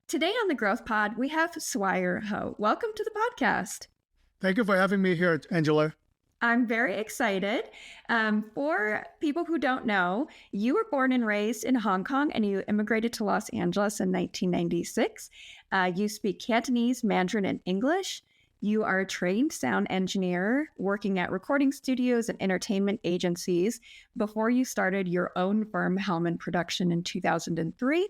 Today on the Growth Pod, we have Swire Ho. Welcome to the podcast. Thank you for having me here, Angela. I'm very excited. For people who don't know, you were born and raised in Hong Kong and you immigrated to Los Angeles in 1996. You speak Cantonese, Mandarin, and English. You are a trained sound engineer working at recording studios and entertainment agencies before you started your own firm, Hellman Production, in 2003.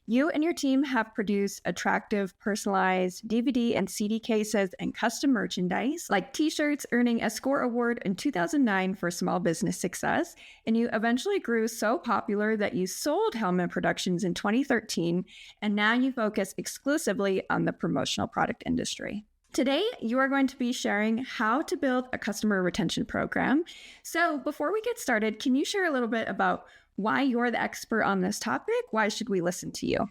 You and your team have produced attractive, personalized DVD and CD cases and custom merchandise like t-shirts, earning a SCORE award in 2009 for small business success. And you eventually grew so popular that you sold Hellman Productions in 2013, and now you focus exclusively on the promotional product industry. Today, you are going to be sharing how to build a customer retention program. So before we get started, can you share a little bit about why you're the expert on this topic? Why should we listen to you?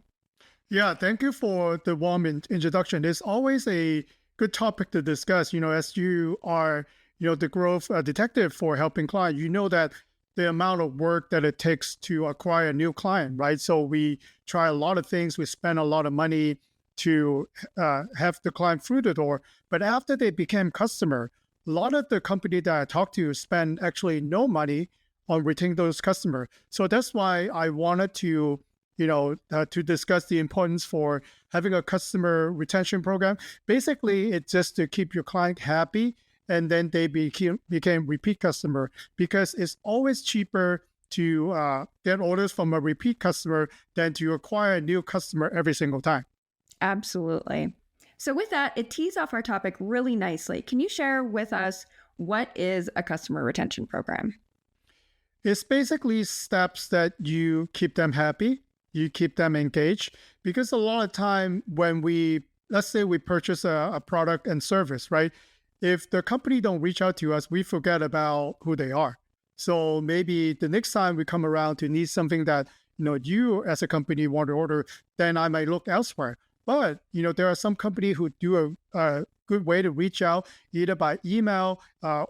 Yeah, thank you for the warm introduction. It's always a good topic to discuss. As you are, the growth detective for helping clients, you know that the amount of work that it takes to acquire a new client, right? So we try a lot of things. We spend a lot of money to have the client through the door. But after they became customer, a lot of the company that I talk to spend actually no money on retaining those customers. So that's why I wanted to, to discuss the importance for having a customer retention program. Basically, it's just to keep your client happy, and then they became repeat customer, because it's always cheaper to get orders from a repeat customer than to acquire a new customer every single time. Absolutely. So with that, it tees off our topic really nicely. Can you share with us what is a customer retention program? It's basically steps that you keep them happy, you keep them engaged, because a lot of time when let's say we purchase a product and service, right? If the company don't reach out to us, we forget about who they are. So maybe the next time we come around to need something that, you as a company want to order, then I might look elsewhere. But, there are some companies who do a good way to reach out either by email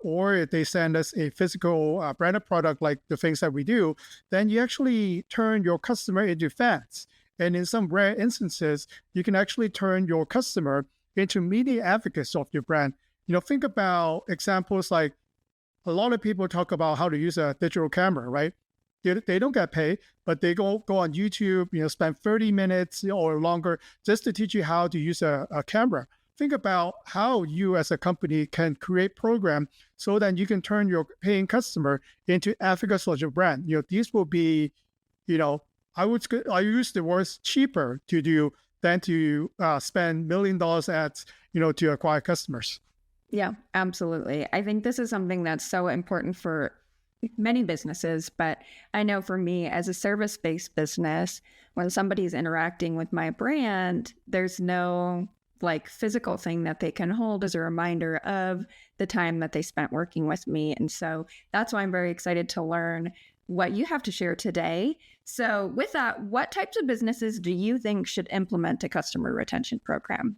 or if they send us a physical branded product like the things that we do, then you actually turn your customer into fans. And in some rare instances, you can actually turn your customer into media advocates of your brand. Think about examples like a lot of people talk about how to use a digital camera, right? They don't get paid, but they go on YouTube, spend 30 minutes or longer just to teach you how to use a camera. Think about how you as a company can create program so that you can turn your paying customer into advocates of your brand. These will be, I use the words cheaper to do than to spend $1 million ads, to acquire customers. Yeah, absolutely. I think this is something that's so important for many businesses, but I know for me as a service-based business, when somebody's interacting with my brand, there's no physical thing that they can hold as a reminder of the time that they spent working with me. And so that's why I'm very excited to learn what you have to share today. So with that, what types of businesses do you think should implement a customer retention program?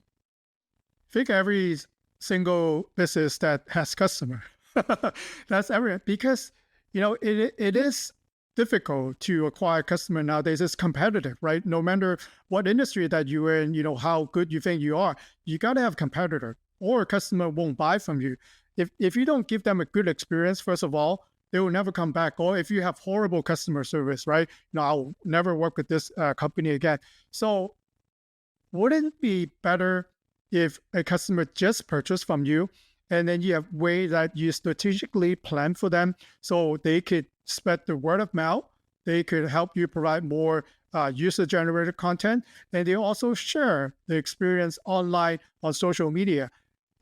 I think every single business that has customer, that's everyone, because it is difficult to acquire customer nowadays. It's competitive, right? No matter what industry that you're in, how good you think you are, you got to have competitor or a customer won't buy from you. If you don't give them a good experience, first of all, they will never come back. Or if you have horrible customer service, right? I'll never work with this company again. So wouldn't it be better if a customer just purchased from you and then you have way that you strategically plan for them so they could spread the word of mouth, they could help you provide more user-generated content, and they also share the experience online on social media.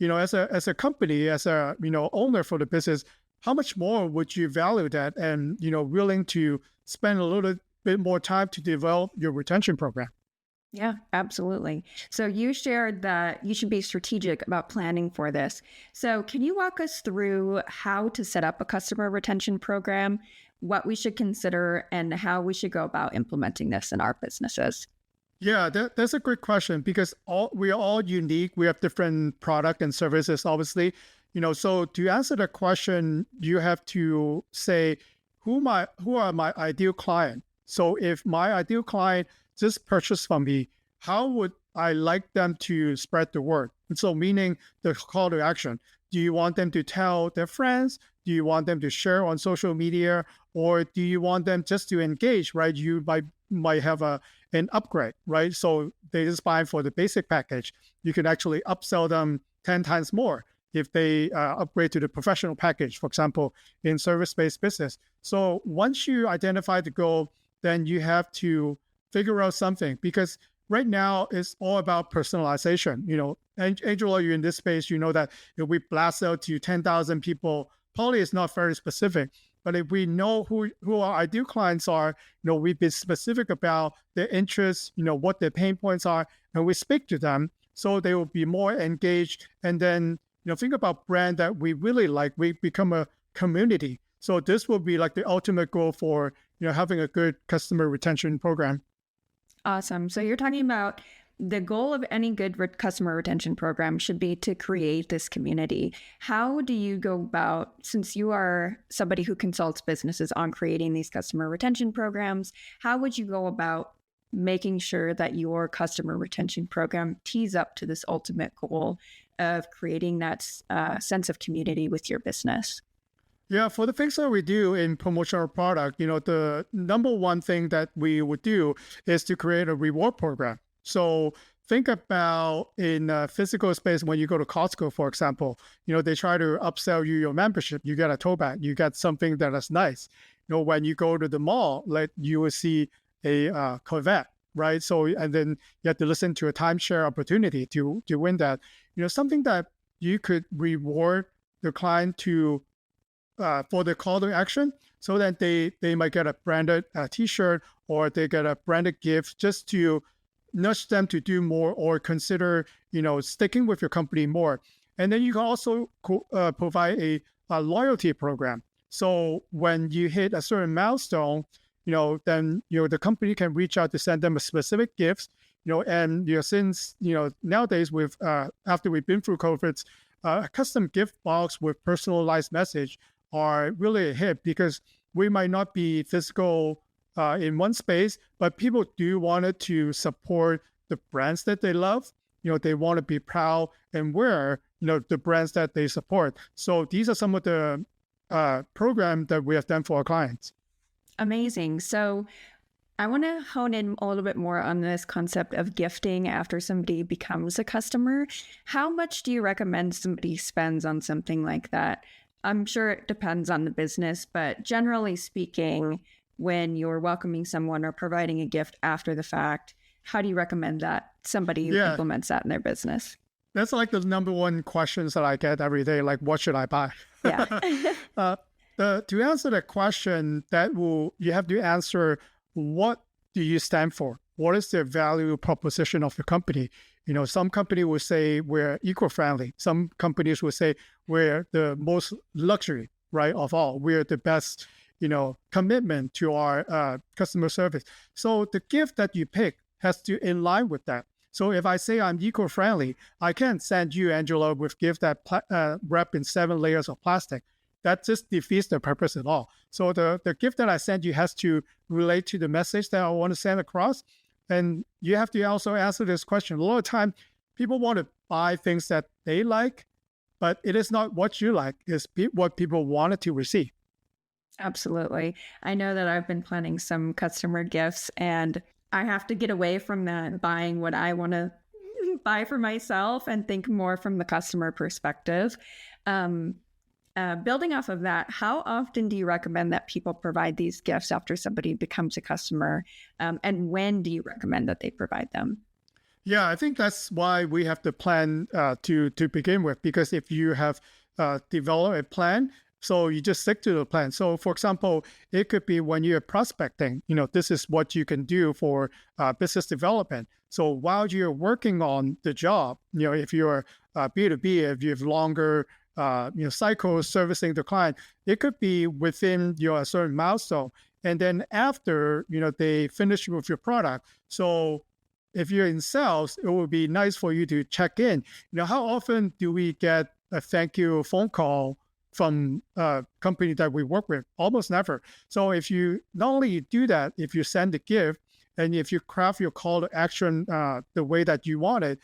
As a company, as a owner for the business, how much more would you value that and willing to spend a little bit more time to develop your retention program? Yeah, absolutely. So you shared that you should be strategic about planning for this. So can you walk us through how to set up a customer retention program, what we should consider, and how we should go about implementing this in our businesses? Yeah, that's a great question, because we are all unique. We have different product and services, obviously. So to answer the question, you have to say, who are my ideal client? So if my ideal client just purchased from me, how would I like them to spread the word? And so meaning the call to action. Do you want them to tell their friends? Do you want them to share on social media? Or do you want them just to engage, right? You might have an upgrade, right? So they just buy for the basic package. You can actually upsell them 10 times more if they upgrade to the professional package, for example, in service-based business. So once you identify the goal, then you have to figure out something, because right now it's all about personalization. Angela, you're in this space, you know that if we blast out to 10,000 people, probably it's not very specific. But if we know who our ideal clients are, we've been specific about their interests, what their pain points are, and we speak to them so they will be more engaged. And then, think about brand that we really like. We become a community. So this will be like the ultimate goal for, having a good customer retention program. Awesome. So you're talking about the goal of any good customer retention program should be to create this community. How do you go about, since you are somebody who consults businesses on creating these customer retention programs, how would you go about making sure that your customer retention program tees up to this ultimate goal of creating that sense of community with your business? Yeah, for the things that we do in promotional product, the number one thing that we would do is to create a reward program. So think about in a physical space, when you go to Costco, for example, they try to upsell you your membership. You get a tote bag, you get something that is nice. When you go to the mall, you will see a Corvette, right? So, and then you have to listen to a timeshare opportunity to win that. Something that you could reward the client to for the call to action, so that they might get a branded T-shirt, or they get a branded gift, just to nudge them to do more or consider, sticking with your company more. And then you can also provide a loyalty program. So when you hit a certain milestone, then the company can reach out to send them a specific gifts. And since nowadays with after we've been through COVID, a custom gift box with personalized message are really a hit, because we might not be physical in one space, but people do want it to support the brands that they love. They want to be proud and wear, the brands that they support. So these are some of the programs that we have done for our clients. Amazing. So I want to hone in a little bit more on this concept of gifting after somebody becomes a customer. How much do you recommend somebody spends on something like that? I'm sure it depends on the business, but generally speaking, when you're welcoming someone or providing a gift after the fact, how do you recommend that somebody implements that in their business? That's like the number one questions that I get every day, like, what should I buy? Yeah. To answer that question, you have to answer, what do you stand for? What is the value proposition of your company? Some company will say we're eco-friendly. Some companies will say we're the most luxury, right, of all. We're the best, commitment to our customer service. So the gift that you pick has to in line with that. So if I say I'm eco-friendly, I can't send you, Angela, with gift that wrap in 7 layers of plastic. That just defeats the purpose at all. So the gift that I send you has to relate to the message that I want to send across. And you have to also answer this question. A lot of time, people want to buy things that they like, but it is not what you like. It's what people wanted to receive. Absolutely. I know that I've been planning some customer gifts, and I have to get away from that, buying what I want to buy for myself, and think more from the customer perspective. Building off of that, how often do you recommend that people provide these gifts after somebody becomes a customer? And when do you recommend that they provide them? Yeah, I think that's why we have the plan to begin with, because if you have developed a plan, so you just stick to the plan. So for example, it could be when you're prospecting, this is what you can do for business development. So while you're working on the job, if you're B2B, if you have longer cycles servicing the client, it could be within your certain milestone. And then after, they finish with your product. So if you're in sales, it would be nice for you to check in. How often do we get a thank you phone call from a company that we work with? Almost never. So if you not only do that, if you send a gift And if you craft your call to action the way that you want it,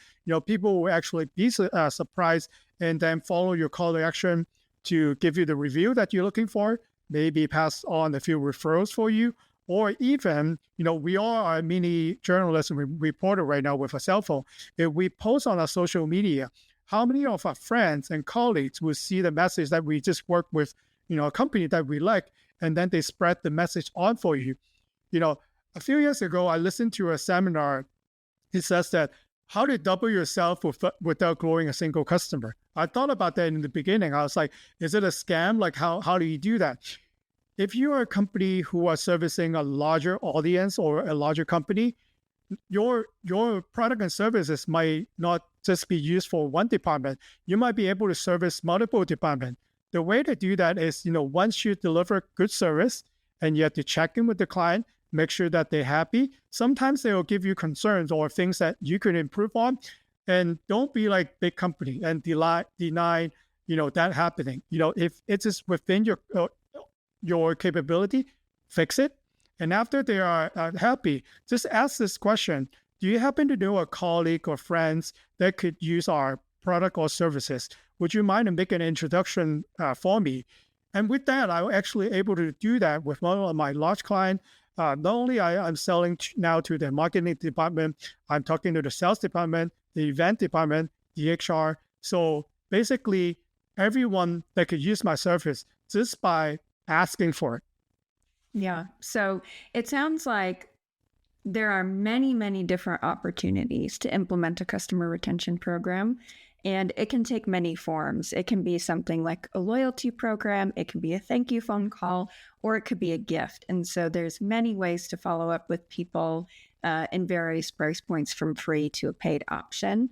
people will actually be surprised and then follow your call to action to give you the review that you're looking for, maybe pass on a few referrals for you, or even, we are a mini journalist and reporter right now with a cell phone. If we post on our social media, how many of our friends and colleagues will see the message that we just worked with, a company that we like, and then they spread the message on for you. A few years ago, I listened to a seminar. It says that how to double yourself without growing a single customer. I thought about that in the beginning. I was like, is it a scam? Like, how do you do that? If you are a company who are servicing a larger audience or a larger company, your product and services might not just be used for one department. You might be able to service multiple departments. The way to do that is, once you deliver good service and you have to check in with the client, make sure that they're happy. Sometimes they will give you concerns or things that you could improve on. And don't be like big company and deny that happening. If it is within your capability, fix it. And after they are happy, just ask this question: do you happen to know a colleague or friends that could use our product or services? Would you mind to make an introduction for me? And with that, I'm actually able to do that with one of my large clients. Not only I'm selling now to the marketing department, I'm talking to the sales department, the event department, the HR. So basically, everyone that could use my service just by asking for it. Yeah. So it sounds like there are many, many different opportunities to implement a customer retention program. And it can take many forms. It can be something like a loyalty program, it can be a thank you phone call, or it could be a gift. And so there's many ways to follow up with people in various price points, from free to a paid option.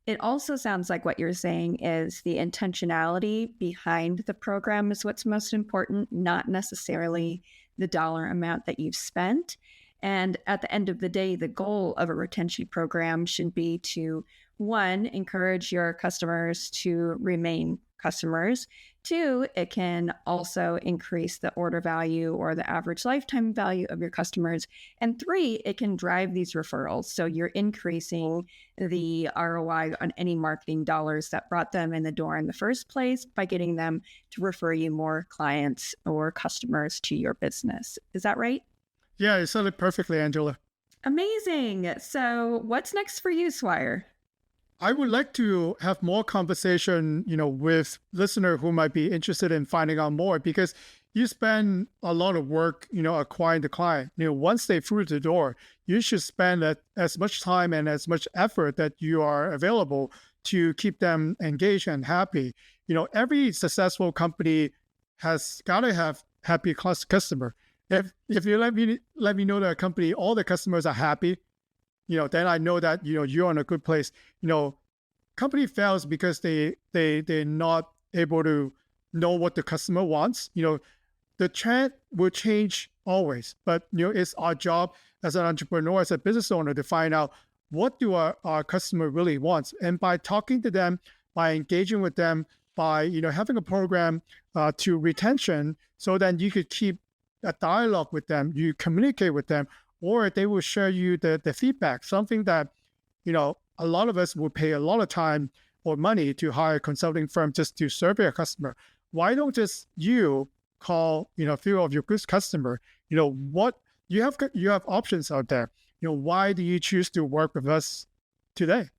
It also sounds like what you're saying is the intentionality behind the program is what's most important, not necessarily the dollar amount that you've spent. And at the end of the day, the goal of a retention program should be to, one, encourage your customers to remain customers. Two, it can also increase the order value or the average lifetime value of your customers. And three, it can drive these referrals. So you're increasing the ROI on any marketing dollars that brought them in the door in the first place by getting them to refer you more clients or customers to your business. Is that right? Yeah, you said it perfectly, Angela. Amazing. So what's next for you, Swire? I would like to have more conversation, with listener who might be interested in finding out more, because you spend a lot of work, acquiring the client. Once they through the door, you should spend as much time and as much effort that you are available to keep them engaged and happy. Every successful company has got to have happy customer. If you let me know that a company, all the customers are happy, then I know that, you're in a good place. Company fails because they're not able to know what the customer wants. The trend will change always, but, it's our job as an entrepreneur, as a business owner, to find out what do our customer really wants. And by talking to them, by engaging with them, by, having a program to retention, so then you could keep a dialogue with them, you communicate with them, or they will share you the feedback, something that, a lot of us would pay a lot of time or money to hire a consulting firm just to survey a customer. Why don't just you call, a few of your good customer, what you have options out there. Why do you choose to work with us today?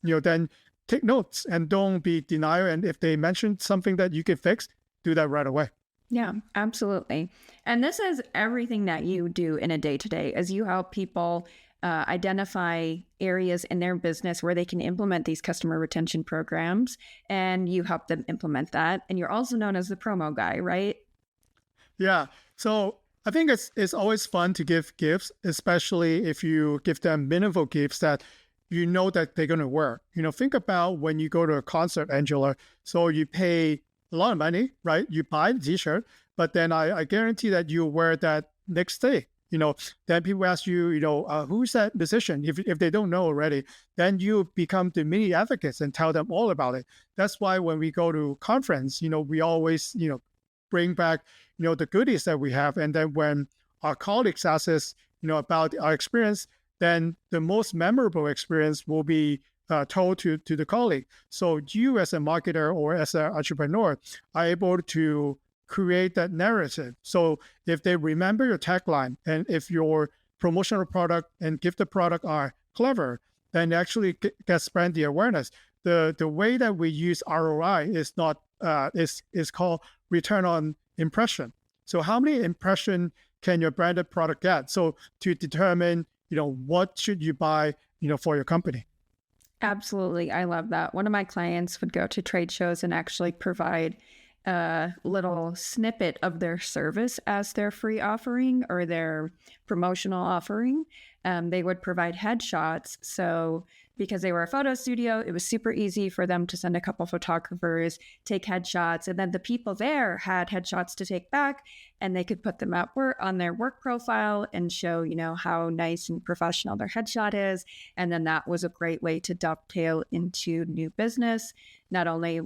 Then take notes and don't be denial. And if they mention something that you can fix, do that right away. Yeah, absolutely. And this is everything that you do in a day-to-day, as you help people identify areas in their business where they can implement these customer retention programs, and you help them implement that. And you're also known as the promo guy, right? Yeah. So I think it's always fun to give gifts, especially if you give them meaningful gifts that that they're going to wear. Think about when you go to a concert, Angela. So you pay a lot of money, right? You buy the t-shirt, but then I guarantee that you wear that next day. Then people ask you, who's that musician? If they don't know already, then you become the mini advocates and tell them all about it. That's why when we go to conference, we always, bring back, the goodies that we have. And then when our colleagues ask us, about our experience, then the most memorable experience will be told to the colleague. So you as a marketer or as an entrepreneur are able to create that narrative. So if they remember your tagline and if your promotional product and gifted product are clever, then it actually gets brand the awareness. The way that we use ROI is not is called return on impression. So how many impression can your branded product get? So to determine, what should you buy, for your company. Absolutely. I love that. One of my clients would go to trade shows and actually provide a little snippet of their service as their free offering or their promotional offering. They would provide headshots. So, because they were a photo studio, it was super easy for them to send a couple photographers, take headshots, and then the people there had headshots to take back, and they could put them up on their work profile and show, how nice and professional their headshot is. And then that was a great way to dovetail into new business. Not only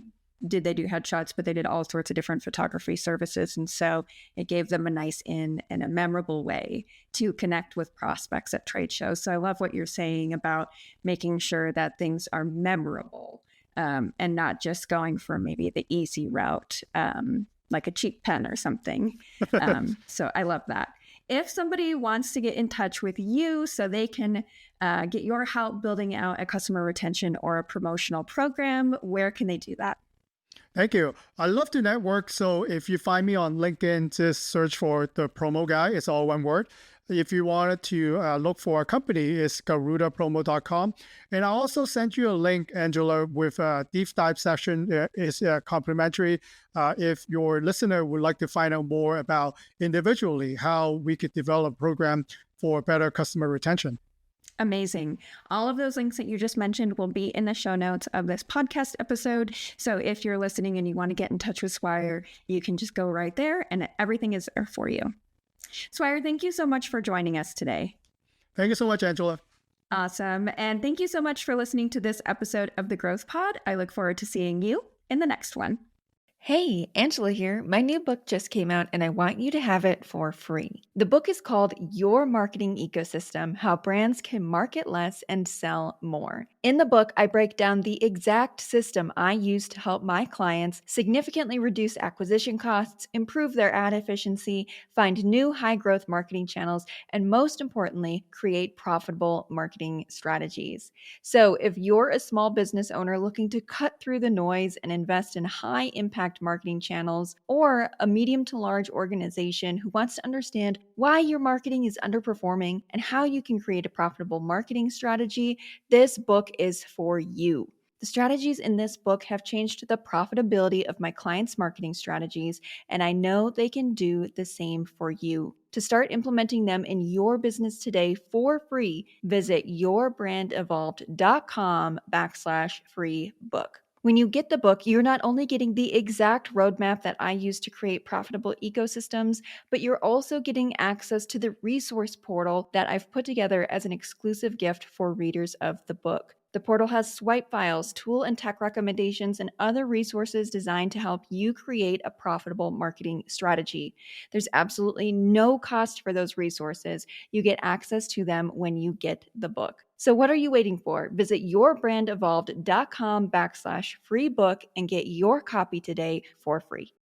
did they do headshots, but they did all sorts of different photography services. And so it gave them a nice in and a memorable way to connect with prospects at trade shows. So I love what you're saying about making sure that things are memorable, and not just going for maybe the easy route, like a cheap pen or something. So I love that. If somebody wants to get in touch with you so they can get your help building out a customer retention or a promotional program, where can they do that? Thank you. I love to network. So if you find me on LinkedIn, just search for the promo guy. It's all one word. If you wanted to look for a company, it's garudapromo.com. And I'll also send you a link, Angela, with a deep dive session. It's complimentary. If your listener would like to find out more about individually how we could develop a program for better customer retention. Amazing. All of those links that you just mentioned will be in the show notes of this podcast episode. So if you're listening and you want to get in touch with Swire, you can just go right there and everything is there for you. Swire, thank you so much for joining us today. Thank you so much, Angela. Awesome. And thank you so much for listening to this episode of the Growth Pod. I look forward to seeing you in the next one. Hey, Angela here. My new book just came out and I want you to have it for free. The book is called Your Marketing Ecosystem: How Brands Can Market Less and Sell More. In the book, I break down the exact system I use to help my clients significantly reduce acquisition costs, improve their ad efficiency, find new high-growth marketing channels, and most importantly, create profitable marketing strategies. So if you're a small business owner looking to cut through the noise and invest in high-impact marketing channels, or a medium to large organization who wants to understand why your marketing is underperforming and how you can create a profitable marketing strategy, this book is for you. The strategies in this book have changed the profitability of my clients' marketing strategies, and I know they can do the same for you. To start implementing them in your business today for free, visit yourbrandevolved.com/free book. When you get the book, you're not only getting the exact roadmap that I use to create profitable ecosystems, but you're also getting access to the resource portal that I've put together as an exclusive gift for readers of the book. The portal has swipe files, tool and tech recommendations, and other resources designed to help you create a profitable marketing strategy. There's absolutely no cost for those resources. You get access to them when you get the book. So what are you waiting for? Visit yourbrandevolved.com/free book and get your copy today for free.